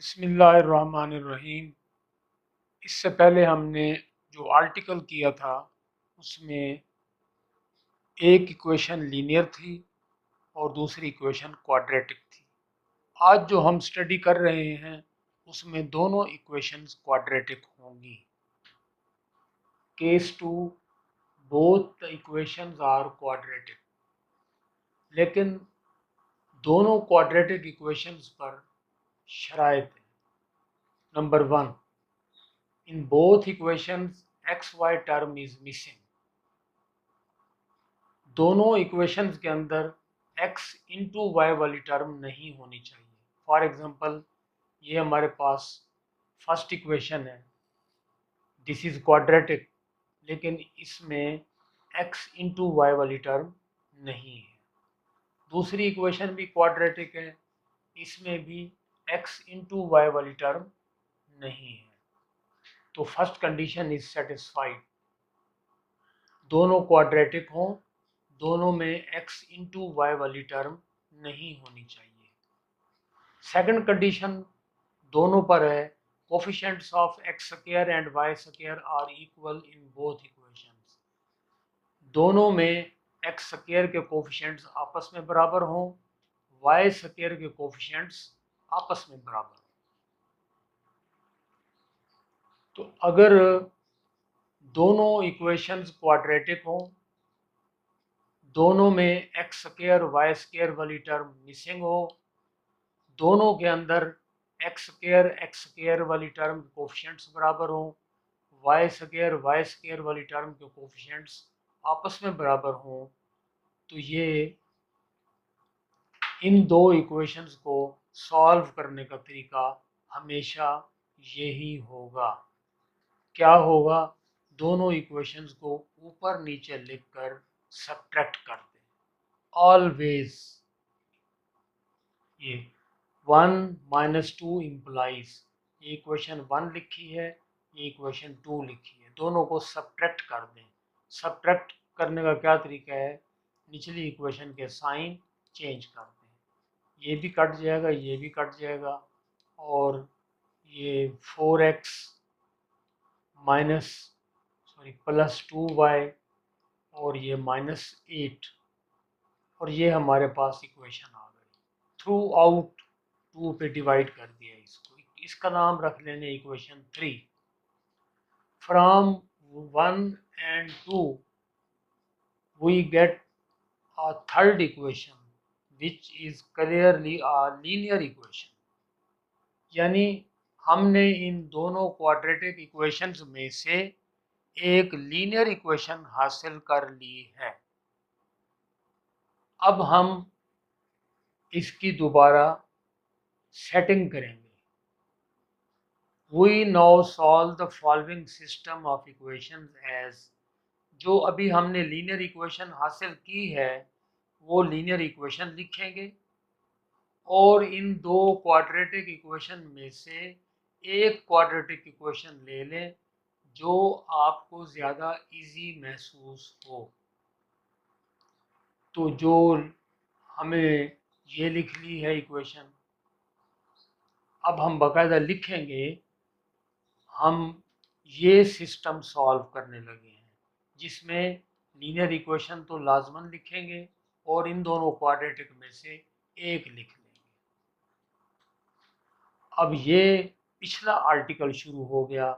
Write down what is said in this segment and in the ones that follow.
बिस्मिल्लाहिर्रहमानिर्रहीम। इससे पहले हमने जो आर्टिकल किया था उसमें एक इक्वेशन लीनियर थी और दूसरी इक्वेशन क्वाड्रेटिक थी। आज जो हम स्टडी कर रहे हैं उसमें दोनों इक्वेशंस क्वाड्रेटिक होंगी। Case 2, both the equations are quadratic. लेकिन दोनों क्वाड्रेटिक इक्वेशंस पर शराइत है। Number 1, in both equations xy term is missing। दोनों इक्वेशंस के अंदर x इंटू वाई वाली टर्म नहीं होनी चाहिए। फॉर एग्जांपल, ये हमारे पास फर्स्ट इक्वेशन है, दिस इज क्वाड्रेटिक, लेकिन इसमें x इंटू वाई वाली टर्म नहीं है। दूसरी इक्वेशन भी क्वाड्रेटिक है, इसमें भी x इंटू वाई वाली टर्म नहीं है। तो फर्स्ट कंडीशन इज सेटिस्फाइड, दोनों क्वाड्रेटिक हों, दोनों में x इंटू वाई वाली टर्म नहीं होनी चाहिए। सेकंड कंडीशन दोनों पर है, coefficients of x square and y square are equal in both equations. दोनों में x स्क्वायर के कोफिशिएंट्स आपस में बराबर हों, y स्क्वायर के कोफिशिएंट्स आपस में बराबर हों। तो अगर दोनों इक्वेशंस क्वाड्रेटिक हों, दोनों में x स्क्वायर वाई स्क्वायर वाली टर्म मिसिंग हो, दोनों के अंदर x स्क्वायर वाली टर्म के कोफिशिएंट्स बराबर हो, वाई स्क्वायर वाली टर्म के कोफिशिएंट्स आपस में बराबर हो, तो ये इन दो इक्वेशंस को सॉल्व करने का तरीका हमेशा यही होगा। क्या होगा? दोनों इक्वेशंस को ऊपर नीचे लिखकर सब्ट्रैक्ट कर दें। ऑलवेज ये 1 माइनस 2 इम्प्लाइज, ये इक्वेशन 1 लिखी है, ये इक्वेशन 2 लिखी है, दोनों को सब्ट्रैक्ट कर दें। सब्ट्रैक्ट करने का क्या तरीका है? निचली इक्वेशन के साइन चेंज कर दें, ये भी कट जाएगा, ये भी कट जाएगा, और ये 4x प्लस 2y और ये -8, और ये हमारे पास इक्वेशन आ गई। थ्रू आउट 2 पे डिवाइड कर दिया इसको, इसका नाम रख लेंगे equation 3। From 1 and 2 we get a third equation which is clearly a linear equation। यानी हमने इन दोनों क्वाड्रेटिक इक्वेशंस में से एक लीनियर इक्वेशन हासिल कर ली है। अब हम इसकी दोबारा सेटिंग करेंगे। We now solve the following system of equations as, जो अभी हमने लीनियर इक्वेशन हासिल की है वो लीनियर इक्वेशन लिखेंगे, और इन दो क्वाड्रेटिक इक्वेशन में से एक क्वाड्रेटिक इक्वेशन ले लें जो आपको ज़्यादा इजी महसूस हो। तो जो हमें ये लिख ली है इक्वेशन, अब हम बाकायदा लिखेंगे, हम ये सिस्टम सॉल्व करने लगे हैं जिसमें लीनियर इक्वेशन तो लाजमन लिखेंगे और इन दोनों क्वाड्रेटिक में से एक लिख लेंगे। अब ये पिछला आर्टिकल शुरू हो गया,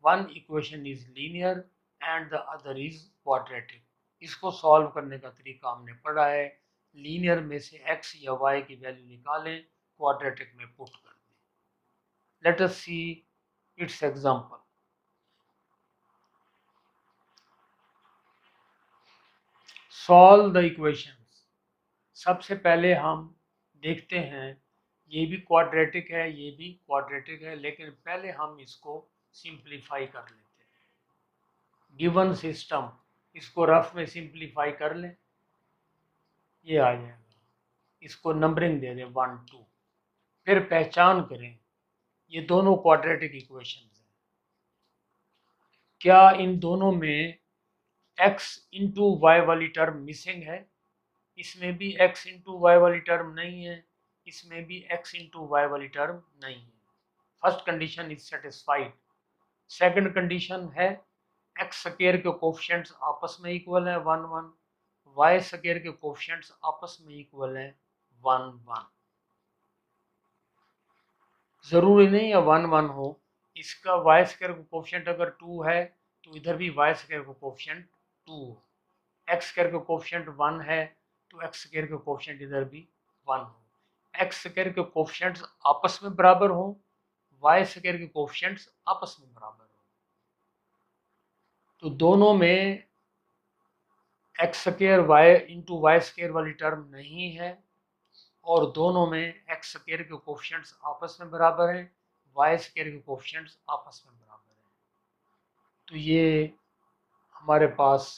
one equation is linear and the other is quadratic. इसको सॉल्व करने का तरीका हमने पढ़ा है। लीनियर में से x या y की वैल्यू निकालें, क्वाड्रेटिक में पुट कर दें। Let us see it's example. Solve the equations. सबसे पहले हम देखते हैं, ये भी क्वाड्रेटिक है, ये भी क्वाड्रेटिक है, लेकिन पहले हम इसको सिंप्लीफाई कर लेते हैं। गिवन सिस्टम, इसको रफ में सिंप्लीफाई कर लें, ये आ जाएगा। इसको नंबरिंग दे दें 1 2, फिर पहचान करें ये दोनों क्वाड्रेटिक इक्वेशंस हैं। क्या इन दोनों में x इंटू वाई वाली टर्म मिसिंग है? इसमें भी x इंटू वाई वाली टर्म नहीं है, इसमें भी x इंटू वाई वाली टर्म नहीं है। First condition is satisfied. Second condition है एक्स स्क्वायर के कोफिशिएंट्स आपस में इक्वल है 1 1, वाई स्क्वायर के कोफिशिएंट्स आपस में इक्वल है 1 1। जरूरी नहीं है 1 1 हो, इसका वाई स्क्वायर का कोफिशिएंट अगर 2 है तो इधर भी वाई स्क्वायर का कोफिशिएंट 2 हो। एक्स स्क्वायर का कोफिशिएंट 1 है तो एक्स स्क्वायर का कोफिशिएंट इधर भी 1 हो। एक्स स्क्वायर के कोफिशिएंट्स आपस में बराबर हो, वाई स्क्वायर के कोफिशिएंट्स आपस में बराबर हो। तो दोनों में x square y into y square वाली टर्म नहीं है, और दोनों में एक्स स्क्वायर के कोफिशिएंट्स आपस में बराबर हैं, वाई स्क्वायर के कोफिशिएंट्स आपस में बराबर हैं। तो ये हमारे पास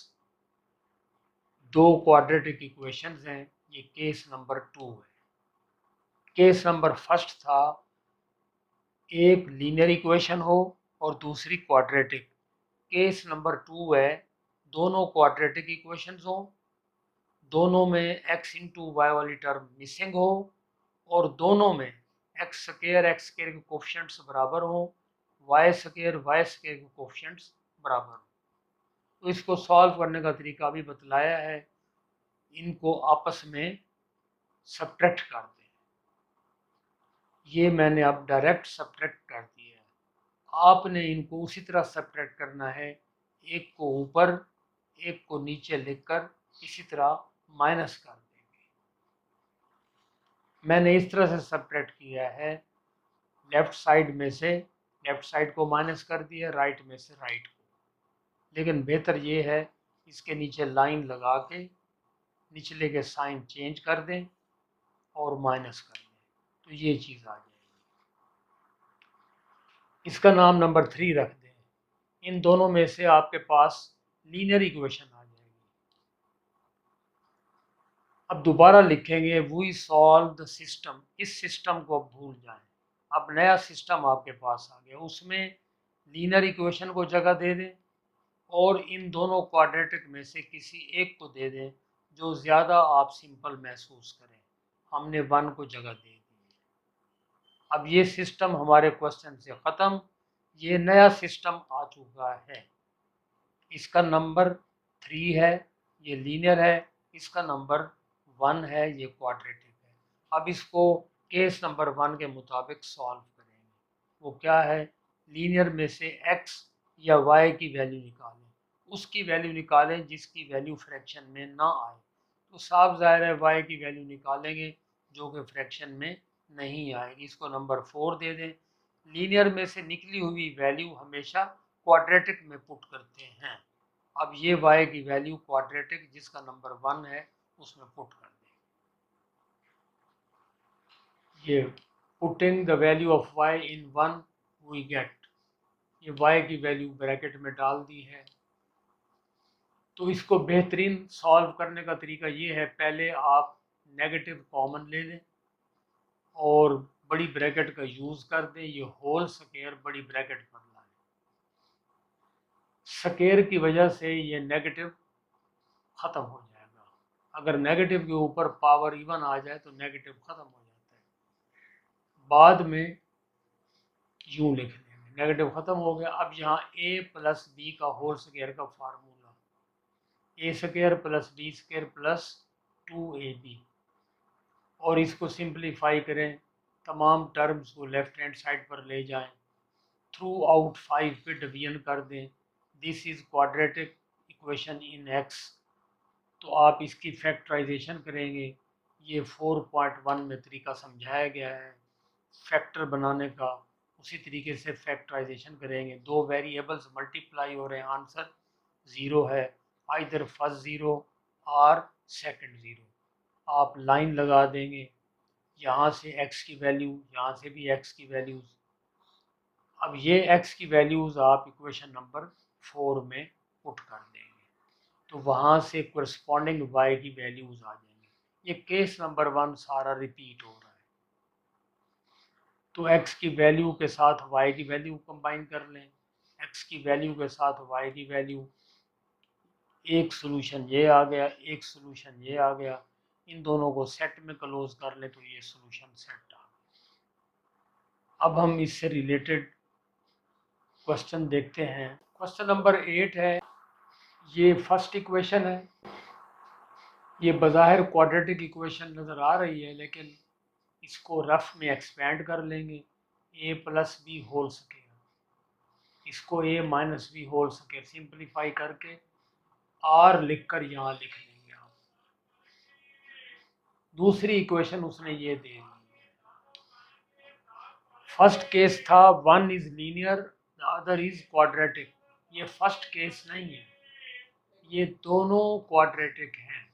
दो क्वाड्रेटिक इक्वेशंस हैं। ये केस नंबर 2 है। केस नंबर फर्स्ट था एक लीनियर इक्वेशन हो और दूसरी क्वाड्रेटिक। केस नंबर 2 है दोनों क्वाड्रेटिक इक्वेशंस हो, दोनों में x इंटू वाई वाली टर्म मिसिंग हो, और दोनों में एक्स स्क्वायर के कोफिशिएंट्स बराबर हो, वाई स्क्वायर के कोफिशिएंट्स बराबर हो। तो इसको सॉल्व करने का तरीका भी बतलाया है। इनको आपस में सब्ट्रैक्ट कर दें। ये मैंने अब डायरेक्ट सब्ट्रैक्ट कर दिया है। आपने इनको उसी तरह सब्ट्रैक्ट करना है, एक को ऊपर एक को नीचे लिखकर इसी तरह माइनस कर देंगे। मैंने इस तरह से सब्ट्रैक्ट किया है, लेफ्ट साइड में से लेफ्ट साइड को माइनस कर दिया, राइट में से राइट को। लेकिन बेहतर ये है इसके नीचे लाइन लगा के निचले के साइन चेंज कर दें और माइनस कर दें, तो ये चीज़ आ जाएगी। इसका नाम नंबर 3 रख दें। इन दोनों में से आपके पास लीनियर इक्वेशन आ जाएगी। अब दोबारा लिखेंगे वी सॉल्व द सिस्टम। इस सिस्टम को अब भूल जाएं। अब नया सिस्टम आपके पास आ गया, उसमें लीनियर इक्वेशन को जगह दे दें और इन दोनों क्वाड्रेटिक में से किसी एक को दे दें जो ज़्यादा आप सिंपल महसूस करें। हमने 1 को जगह दे दी। अब ये सिस्टम हमारे क्वेश्चन से ख़त्म। ये नया सिस्टम आ चुका है। इसका नंबर 3 है, ये लीनियर है। इसका नंबर 1 है, ये क्वाड्रेटिक है। अब इसको केस नंबर 1 के मुताबिक सॉल्व करेंगे। वो क्या है, लीनियर में से x या y की वैल्यू निकालें, उसकी वैल्यू निकालें जिसकी वैल्यू फ्रैक्शन में ना आए। तो साफ ज़ाहिर है y की वैल्यू निकालेंगे जो कि फ्रैक्शन में नहीं आएगी। इसको नंबर 4 दे दें। लीनियर में से निकली हुई वैल्यू हमेशा क्वाड्रेटिक में पुट करते हैं। अब ये y की वैल्यू क्वाड्रेटिक जिसका नंबर 1 है उसमें पुट कर दें। ये putting the value of y in 1 we get, ये y की वैल्यू ब्रैकेट में डाल दी है। तो इसको बेहतरीन सॉल्व करने का तरीका ये है, पहले आप नेगेटिव कॉमन ले लें और बड़ी ब्रैकेट का यूज़ कर दें। ये होल स्क्वायर बड़ी ब्रैकेट पर लाएं। स्क्वायर की वजह से ये नेगेटिव ख़त्म हो जाएगा। अगर नेगेटिव के ऊपर पावर इवन आ जाए तो नेगेटिव ख़त्म हो जाता है। बाद में यूँ लिख लेंगे, नेगेटिव ख़त्म हो गया। अब यहाँ a प्लस बी का होल स्क्वायर का formula, A square plus B square plus 2ab, और इसको सिंप्लीफाई करें, तमाम टर्म्स को लेफ्ट हैंड साइड पर ले जाएं, थ्रू आउट 5 पे डिवीजन कर दें। This is quadratic equation in x। तो आप इसकी फैक्टराइजेशन करेंगे। ये 4.1 में तरीका समझाया गया है फैक्टर बनाने का। उसी तरीके से फैक्टराइजेशन करेंगे। दो वेरिएबल्स मल्टीप्लाई हो रहे हैं, आंसर 0 है, आइदर फर्स्ट 0 और सेकंड 0। आप लाइन लगा देंगे, यहाँ से x की वैल्यू, यहाँ से भी x की वैल्यूज़। अब ये x की वैल्यूज़ आप इक्वेशन नंबर 4 में पुट कर देंगे, तो वहाँ से कोरस्पॉन्डिंग y की वैल्यूज़ आ जाएंगी। ये केस नंबर 1 सारा रिपीट हो रहा है। तो x की वैल्यू के साथ y की वैल्यू कंबाइन कर लें, x की वैल्यू के साथ y की वैल्यू। एक सोल्यूशन ये आ गया, एक सोल्यूशन ये आ गया। इन दोनों को सेट में क्लोज कर लें तो ये सोल्यूशन सेट आ गया। अब हम इससे रिलेटेड क्वेश्चन देखते हैं। क्वेश्चन नंबर 8 है, ये फर्स्ट इक्वेशन है। ये बज़ाहिर क्वाड्रेटिक इक्वेशन नज़र आ रही है, लेकिन इसको रफ में एक्सपेंड कर लेंगे, a plus b whole square, इसको a minus b whole square simplify करके r लिखकर यहाँ लिख लेंगे आप। दूसरी इक्वेशन उसने ये दे दी। फर्स्ट केस था one is linear the other is quadratic. ये फर्स्ट केस नहीं है, ये दोनों क्वाड्रेटिक हैं।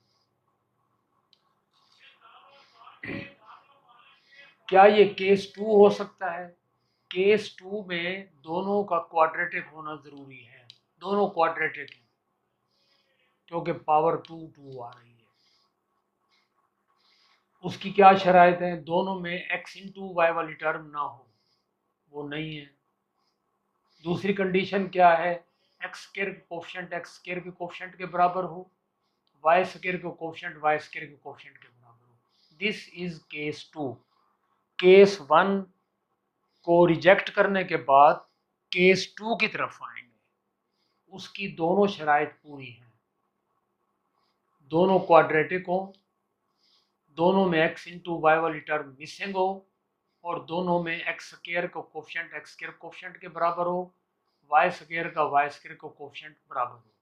क्या ये केस 2 हो सकता है? केस 2 में दोनों का क्वाड्रेटिक होना जरूरी है, दोनों क्वाड्रेटिक हैं क्योंकि पावर 2 2 आ रही है। उसकी क्या शराइत है? दोनों में x इंटू वाई वाली टर्म ना हो, वो नहीं है। दूसरी कंडीशन क्या है? एक्स स्क्वायर के कोफिशिएंट एक्स स्क्वायर के कोफिशिएंट के बराबर हो, वाई स्क्वायर के कोफिशिएंट वाई स्क्वायर के कोफिशिएंट के बराबर हो। This is case 2। केस 1 को रिजेक्ट करने के बाद केस 2 की तरफ आएंगे, उसकी दोनों शराइत पूरी हैं, दोनों क्वाड्रेटिक हो, दोनों में x इंटू वाई वाली टर्म मिसिंग हो, और दोनों में एक्स स्क्वायर का कोफिशिएंट एक्स स्क्वायर कोफिशिएंट के बराबर हो, वाई स्क्वायर का वाई स्क्वायर का कोफिशिएंट बराबर हो।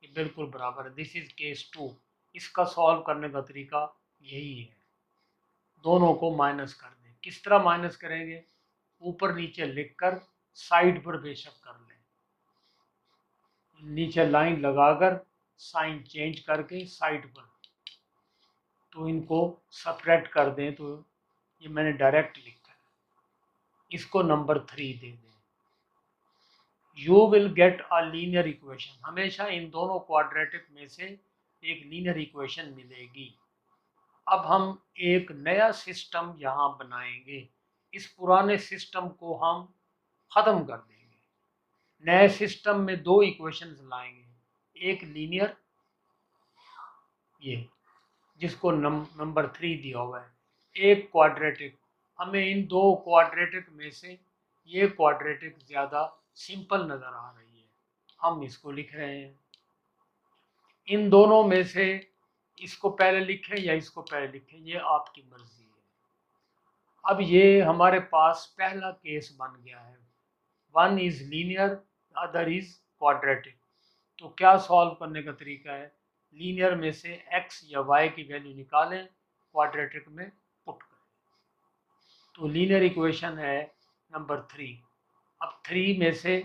ये बिल्कुल बराबर है। This is case 2। इसका सॉल्व करने का तरीका यही है, दोनों को माइनस कर दें। किस तरह माइनस करेंगे? ऊपर नीचे लिखकर साइड पर बेशक कर लें, नीचे लाइन लगाकर साइन चेंज करके साइड पर, तो इनको सेपरेट कर दें। तो ये मैंने डायरेक्ट लिखा है, इसको नंबर 3 दे दें। You will get a linear equation. हमेशा इन दोनों क्वाड्रेटिक में से एक लीनियर इक्वेशन मिलेगी। अब हम एक नया सिस्टम यहाँ बनाएंगे, इस पुराने सिस्टम को हम ख़त्म कर देंगे। नए सिस्टम में दो इक्वेशंस लाएंगे, एक लीनियर, ये जिसको नंबर 3 दिया हुआ है, एक क्वाड्रेटिक। हमें इन दो क्वाड्रेटिक में से ये क्वाड्रेटिक ज़्यादा सिंपल नज़र आ रही है, हम इसको लिख रहे हैं। इन दोनों में से इसको पहले लिखें या इसको पहले लिखें, ये आपकी मर्जी है। अब ये हमारे पास पहला केस बन गया है, one is linear other is quadratic. तो क्या सॉल्व करने का तरीका है? लीनियर में से x या y की वैल्यू निकालें, क्वाड्रेटिक में पुट करें। तो लीनियर इक्वेशन है नंबर 3। अब 3 में से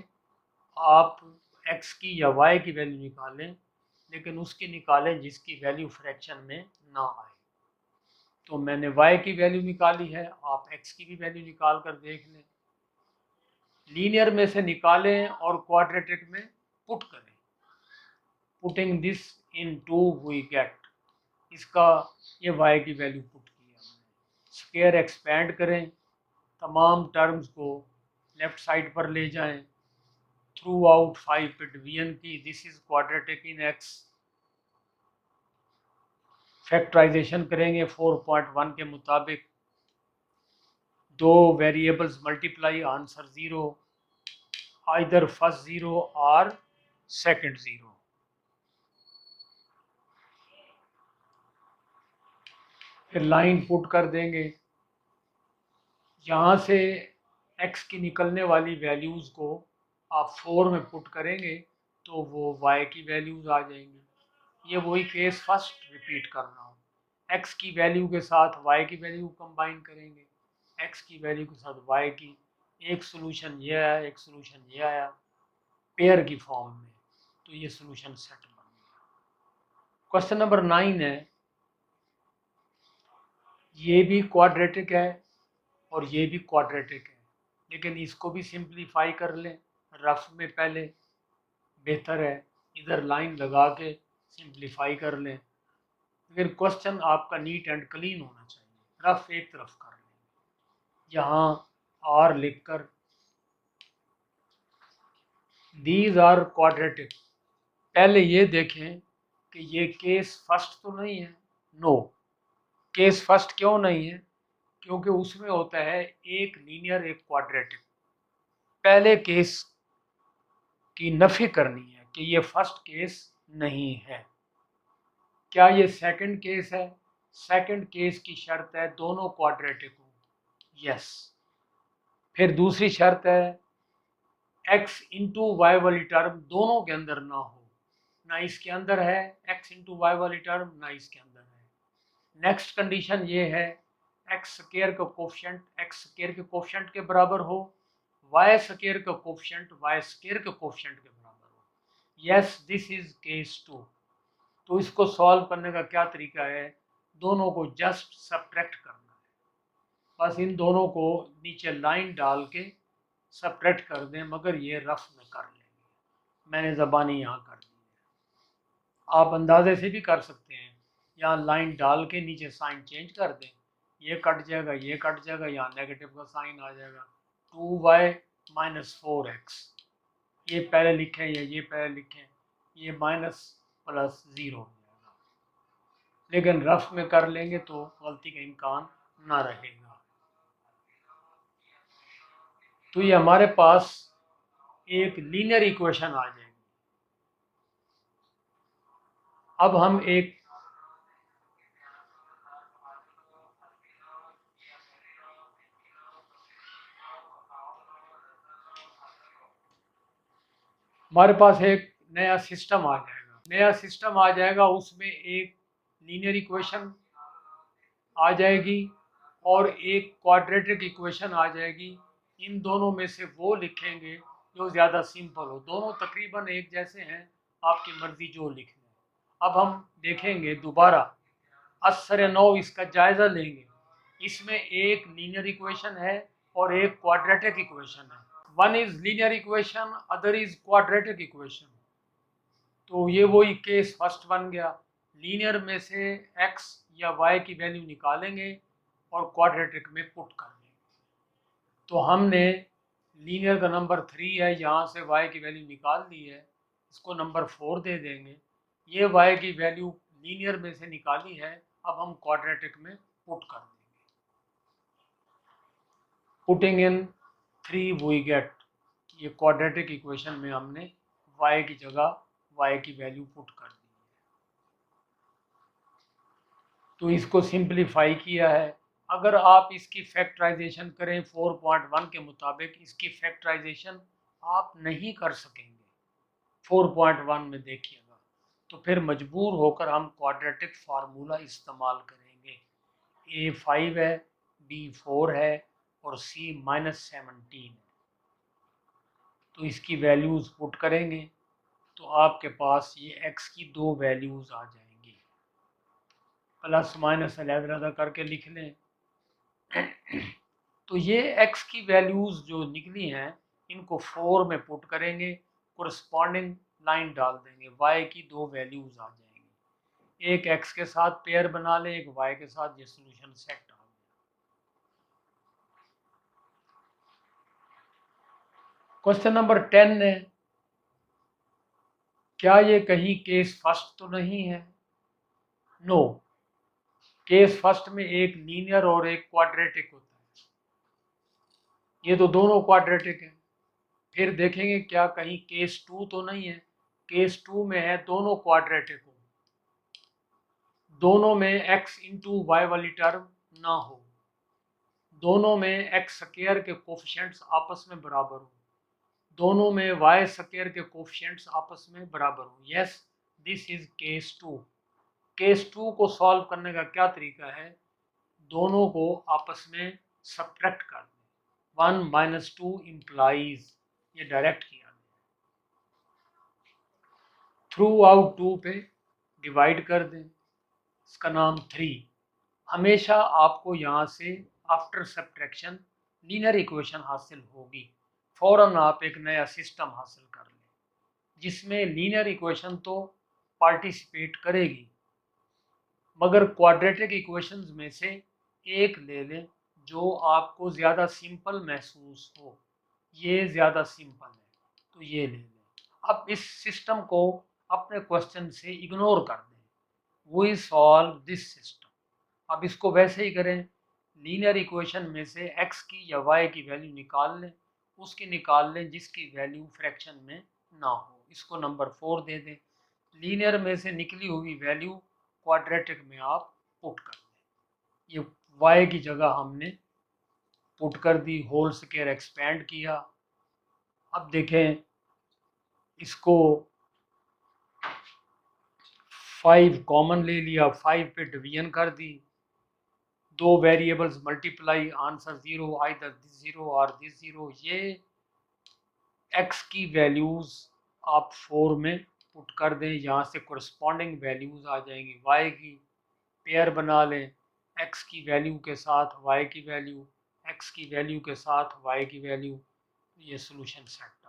आप x की या y की वैल्यू निकालें, लेकिन उसकी निकालें जिसकी वैल्यू फ्रैक्शन में ना आए। तो मैंने y की वैल्यू निकाली है, आप x की भी वैल्यू निकाल कर देख लें। लीनियर में से निकालें और क्वाड्रेटिक में पुट करें। Putting this in 2 we get, इसका ये y की वैल्यू पुट की हमने। स्क्वायर एक्सपेंड करें, तमाम टर्म्स को लेफ्ट साइड पर ले जाएं, थ्रू आउट 5 पे डिवीजन की। This is quadratic in x। Factorisation करेंगे 4.1 के मुताबिक, दो variables multiply, answer 0, either first 0 और सेकंड 0। फिर लाइन पुट कर देंगे, यहाँ से x की निकलने वाली वैल्यूज़ को आप 4 में पुट करेंगे तो वो y की वैल्यूज़ आ जाएंगी। ये वही केस फर्स्ट रिपीट कर रहा हूँ, x की वैल्यू के साथ y की वैल्यू कंबाइन करेंगे, x की वैल्यू के साथ y की। एक सोल्यूशन ये आया, एक सोल्यूशन ये आया, पेयर की फॉर्म में, तो ये सोल्यूशन सेट बन गया। क्वेश्चन नंबर 9 है, ये भी क्वाड्रेटिक है और ये भी क्वाड्रेटिक है, लेकिन इसको भी सिंप्लीफाई कर लें रफ में, पहले बेहतर है। इधर लाइन लगा के सिंप्लीफाई कर लें, लेकिन क्वेश्चन आपका नीट एंड क्लीन होना चाहिए। रफ एक तरफ कर लें, यहाँ आर लिखकर दीज आर क्वाड्रेटिक। पहले ये देखें कि ये केस फर्स्ट तो नहीं है। नो, केस फर्स्ट क्यों नहीं है? क्योंकि उसमें होता है एक लीनियर एक क्वाड्रेटिक। पहले केस की नफी करनी है कि ये फर्स्ट केस नहीं है। क्या ये सेकंड केस है? सेकंड केस की शर्त है दोनों क्वाड्रेटिक हो। यस। फिर दूसरी शर्त है x इंटू वाई वाली टर्म दोनों के अंदर ना हो, ना इसके अंदर है x इंटू वाई वाली टर्म, ना इसके अंदर है। नेक्स्ट कंडीशन ये है एक्स स्क्वायर का कोफिशिएंट एक्स स्क्वायर के कोफिशिएंट के बराबर हो, वाई स्क्वायर का कोफिशिएंट वाई स्क्वायर के कोफिशिएंट के बराबर हो। Yes, this is case 2। तो इसको सॉल्व करने का क्या तरीका है? दोनों को जस्ट सब्ट्रैक्ट करना है। बस इन दोनों को नीचे लाइन डाल के सब्ट्रैक्ट कर दें, मगर ये रफ में कर लेंगे। मैंने ज़बानी यहाँ कर दी है, आप अंदाजे से भी कर सकते हैं। यहाँ लाइन डाल के नीचे साइन चेंज कर दें, ये कट जाएगा, ये कट जाएगा, यहाँ नेगेटिव का साइन आ जाएगा। 2y माइनस 4x, ये पहले लिखें या ये पहले लिखें, ये माइनस प्लस 0 हो जाएगा। लेकिन रफ में कर लेंगे तो गलती का इम्कान ना रहेगा। तो ये हमारे पास एक लीनियर इक्वेशन आ जाएगी। अब हम एक हमारे पास एक नया सिस्टम आ जाएगा। उसमें एक लीनियर इक्वेशन आ जाएगी और एक क्वाड्रेटिक इक्वेशन आ जाएगी। इन दोनों में से वो लिखेंगे जो ज़्यादा सिंपल हो। दोनों तकरीबन एक जैसे हैं, आपकी मर्ज़ी जो लिख लें। अब हम देखेंगे दोबारा असर नौ इसका जायज़ा लेंगे। इसमें एक लीनियर इक्वेशन है और एक क्वाड्रेटिक इक्वेशन है। One is linear equation, other is quadratic equation. तो ये वही केस फर्स्ट बन गया। लीनियर में से x या y की वैल्यू निकालेंगे और क्वाड्रेटिक में पुट कर देंगे। तो हमने लीनियर का नंबर 3 है, यहाँ से y की वैल्यू निकाल ली है, इसको नंबर 4 दे देंगे। ये y की वैल्यू लीनियर में से निकाली है, अब हम क्वाड्रेटिक में पुट कर देंगे। पुटिंग इन 3 वी गेट, ये क्वाड्रेटिक इक्वेशन में हमने y की जगह y की वैल्यू पुट कर दी है। तो इसको सिंप्लीफाई किया है। अगर आप इसकी फैक्टराइजेशन करें 4.1 के मुताबिक, इसकी फैक्टराइजेशन आप नहीं कर सकेंगे 4.1 में, देखिएगा। तो फिर मजबूर होकर हम क्वाड्रेटिक फार्मूला इस्तेमाल करेंगे। a 5 है, b 4 है और c -17 है। तो इसकी वैल्यूज़ पुट करेंगे तो आपके पास ये x की दो वैल्यूज़ आ जाएंगी। प्लस माइनस अलग-अलग करके लिख लें। तो ये x की वैल्यूज़ जो निकली हैं, इनको 4 में पुट करेंगे, कोरस्पॉन्डिंग लाइन डाल देंगे, y की दो वैल्यूज़ आ जाएंगी। एक x के साथ पेयर बना लें, एक y के साथ, ये सोल्यूशन सेट आ गया। क्वेश्चन नंबर 10 है, क्या ये कहीं केस फर्स्ट तो नहीं है? नो, केस फर्स्ट में एक लीनियर और एक क्वाड्रेटिक होता है, ये तो दोनों क्वाड्रेटिक हैं। फिर देखेंगे क्या कहीं केस 2 तो नहीं है? केस 2 में है दोनों क्वाड्रेटिक हो, दोनों में x इंटू वाई वाली टर्म ना हो, दोनों में x स्क्वायर के कोफिशिएंट्स आपस में बराबर हो, दोनों में y स्क्वायर के कोफिशिएंट्स आपस में बराबर हो। Yes, this is case 2। Case 2 को सॉल्व करने का क्या तरीका है? दोनों को आपस में सब्ट्रैक्ट कर दें। 1 माइनस 2 इम्प्लाइज, ये डायरेक्ट किया थ्रू आउट 2 पे डिवाइड कर दें, इसका नाम 3। हमेशा आपको यहाँ से आफ्टर सब्ट्रैक्शन लीनियर इक्वेशन हासिल होगी। फ़ौरन आप एक नया सिस्टम हासिल कर लें जिसमें लीनियर इक्वेशन तो पार्टिसिपेट करेगी, मगर क्वाड्रेटिक इक्वेशंस में से एक ले लें जो आपको ज़्यादा सिंपल महसूस हो। ये ज़्यादा सिंपल है तो ये ले लें। अब इस सिस्टम को अपने क्वेश्चन से इग्नोर कर दें। We solve this system. अब इसको वैसे ही करें, लीनियर इक्वेशन में से x की या y की वैल्यू निकाल लें, उसकी निकाल लें जिसकी वैल्यू फ्रैक्शन में ना हो, इसको नंबर 4 दे दें। लीनियर में से निकली हुई वैल्यू क्वाड्रेटिक में आप पुट कर दें। ये y की जगह हमने पुट कर दी, होल स्क्वायर एक्सपेंड किया। अब देखें इसको 5 कॉमन ले लिया, 5 पे डिवीजन कर दी, दो variables multiply, answer 0, either this 0 और दिस 0। ये x की वैल्यूज़ आप 4 में पुट कर दें, यहाँ से कोरस्पॉन्डिंग वैल्यूज़ आ जाएंगी y की। पेयर बना लें x की वैल्यू के साथ y की वैल्यू, x की वैल्यू के साथ y की वैल्यू, ये सोल्यूशन सेट।